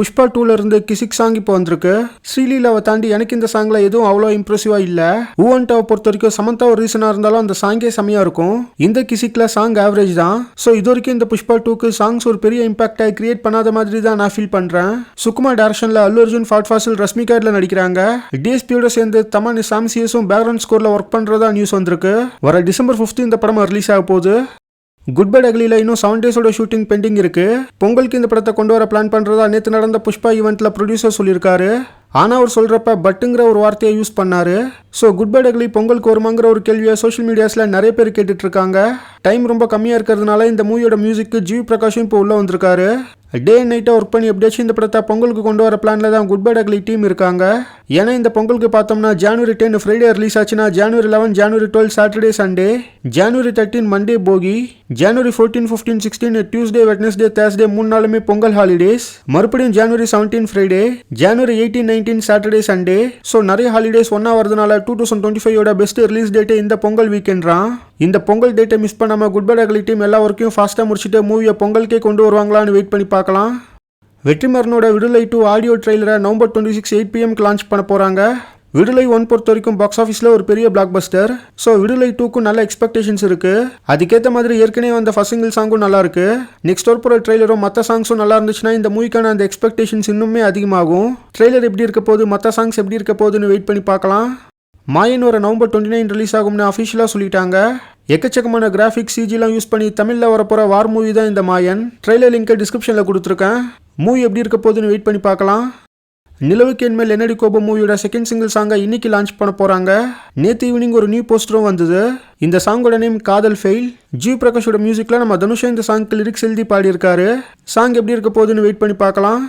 புஷ்பா 2ல இருந்து கிசிக் சாங் இப்போ வந்திருக்கு. ஸ்ரீலீலாவை தாண்டி எனக்கு இந்த சாங்ல எதுவும் அவ்வளோ இம்ப்ரெசிவா இல்ல. ஊவன்டாவை பொறுத்த வரைக்கும் சமந்தா ஒரு ரீசனா இருந்தாலும் அந்த சாங்கே செமையா இருக்கும். இந்த கிசிக்ல சாங் ஆவரேஜ் தான். ஸோ இது வரைக்கும் இந்த புஷ்பா 2க்கு சாங்ஸ் ஒரு பெரிய இம்பாக்டை கிரியேட் பண்ணாத மாதிரி தான் நான் ஃபீல் பண்றேன். சுகுமார் டைரக்ஷன்ல அல்லு அர்ஜுன், ஃபாட் ஃபாசில், ரஷ்மிகா இதுல நடிக்கிறாங்க. டிஎஸ்பியோட சேர்ந்து தமன், சாம்சியஸும் பேக்ரவுண்ட் ஸ்கோர்ல ஒர்க் பண்றதா நியூஸ் வந்திருக்கு. வர டிசம்பர் 5 இந்த படம் ரிலீஸ் ஆக போகுது. குட் பை அக்லில இன்னும் 7 டேஸோட ஷூட்டிங் பெண்டிங் இருக்கு. பொங்கலுக்கு இந்த படத்தை கொண்டு வர பிளான் பண்றதா நேற்று நடந்த புஷ்பா ஈவெண்ட்ல ப்ரொடியூசர் சொல்லியிருக்காரு. ஆனால் அவர் சொல்கிறப்ப பட்டுங்கிற ஒரு வார்த்தையை யூஸ் பண்ணார். ஸோ குட் பை அக்லி பொங்கலுக்கு வருமாங்கிற ஒரு கேள்வியை சோஷியல் மீடியாஸில் நிறைய பேர் கேட்டுட்டு இருக்காங்க. டைம் ரொம்ப கம்மியாக இருக்கிறதுனால இந்த மூவியோட மியூசிக்கு ஜிவி பிரகாஷும் இப்போ உள்ளே வந்திருக்காரு. டே அண்ட் நைட்டாக ஒர்க் பண்ணி எப்படியாச்சும் இந்த படத்தை பொங்கலுக்கு கொண்டு வர பிளானில் தான் குட் பை அக்லி டீம் இருக்காங்க. ஏன்னா இந்த பொங்கலுக்கு பார்த்தோம்னா ஜனவரி 10 ஃப்ரைடே ரிலீஸ் ஆச்சுன்னா ஜனவரி 11, ஜனவரி 12 சாட்டர்டே சண்டே, ஜனவரி 13 மண்டே போகி, ஜனவரி 14, 15, 16 டியூஸ்டே, வெட்னஸ்டே, தேர்ஸ்டே 3 நாளுமே பொங்கல் ஹாலிடேஸ், மறுபடியும் ஜனவரி 17 ஃப்ரைடே, ஜனவரி 18, 19 சாட்டர்டே சண்டே. ஸோ நிறைய ஹாலிடேஸ் ஒன்றா வரதுனால 2025 பெஸ்ட் ரிலீஸ் டேட்டே இந்த பொங்கல் வீக்கெண்ட்றான். இந்த பொங்கல் டேட்டை மிஸ் பண்ணாம குட் பை அக்லி டீம் எல்லா ஒர்க்கையும் ஃபாஸ்ட்டாக முடிச்சுட்டு மூவியை பொங்கலுக்கே கொண்டு வருவாங்களான்னு வெயிட் பண்ணி பார்க்கலாம். வெற்றிமாறனோட விடுதலை 2 ஆடியோ ட்ரெய்லரை நவம்பர் 26 8 PM லான்ச் பண்ண போகிறாங்க. விடுதலை 1 பொறுத்த வரைக்கும் பாக்ஸ் ஆஃபீஸில் ஒரு பெரிய பிளாக் பஸ்டர். ஸோ விடுதலை 2க்கும் நல்ல எக்ஸ்பெக்டேஷன்ஸ் இருக்கு. அதுக்கேற்ற மாதிரி ஏற்கனவே வந்த ஃபர்ஸ்ட் சிங்கிள் சாங்கும் நல்லா இருக்கு. நெக்ஸ்ட் வரப்போகிற ட்ரெய்லரும் மற்ற சாங்ஸும் நல்லா இருந்துச்சுன்னா இந்த மூவிக்கான அந்த எக்ஸ்பெக்டேஷன்ஸ் இன்னுமே அதிகமாகும். ட்ரெய்லர் எப்படி இருக்க போகுது, மற்ற சாங்ஸ் எப்படி இருக்க போகுதுன்னு வெயிட் பண்ணி பார்க்கலாம். மாயன் வர நவம்பர் 29 ரிலீஸ் ஆகும்னு அஃபிஷியலாக சொல்லிட்டாங்க. எக்கச்சக்கமான கிராஃபிக்ஸ் சிஜிலாம் யூஸ் பண்ணி தமிழில் வரப்போகிற வார் மூவி தான் இந்த மாயன். ட்ரெய்லர் லிங்கை டிஸ்கிரிப்ஷனில் கொடுத்துருக்கேன். மூவி எப்படி இருக்க போகுதுன்னு வெயிட் பண்ணி பார்க்கலாம். நிலவுக்கு என்மேல் என்னடி கோபம் மூவியோட செகண்ட் சிங்கிள் சாங்கை இன்னைக்கு லான்ச் பண்ண போகிறாங்க. நேற்று ஈவினிங் ஒரு நியூ போஸ்டரும் வந்தது. இந்த சாங்கோட நேம் காதல் ஃபெயில். ஜிவி பிரகாஷோட மியூசிக்கில் நம்ம தனுஷா இந்த சாங்க்கு லிரிக்ஸ் எழுதி பாடியிருக்காரு. சாங் எப்படி இருக்க போகுதுன்னு வெயிட் பண்ணி பார்க்கலாம்.